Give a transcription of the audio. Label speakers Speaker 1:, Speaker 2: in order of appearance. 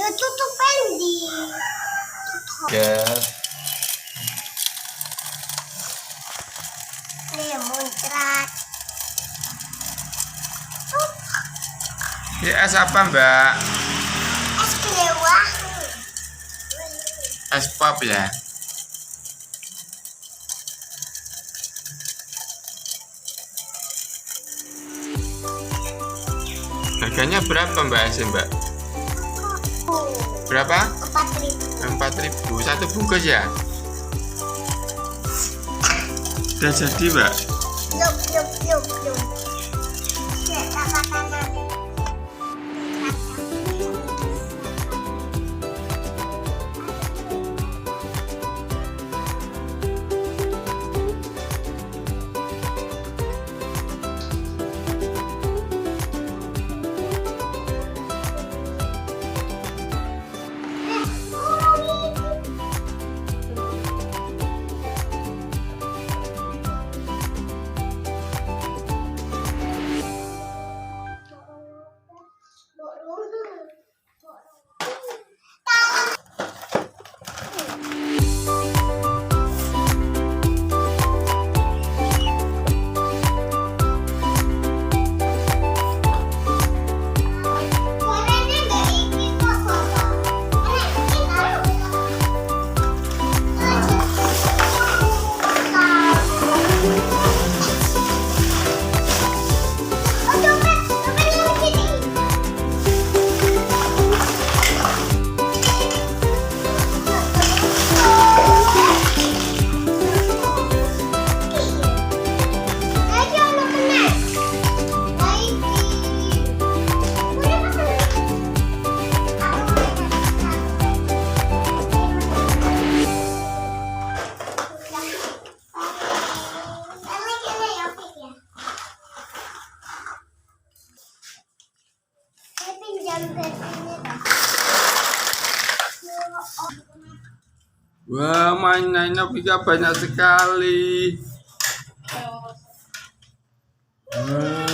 Speaker 1: Ketutupan di
Speaker 2: Ya.
Speaker 1: Ini muncrat.
Speaker 2: Ini es apa, Mbak?
Speaker 1: Es kelewah.
Speaker 2: Es pop ya. Harganya berapa, Mbak es, Mbak? Berapa?
Speaker 1: 4.000.
Speaker 2: 4.000 satu bungkus ya. Udah jadi, Mbak.
Speaker 1: Yuk. Makanan.
Speaker 2: Wah, mainannya apika banyak sekali. Wah.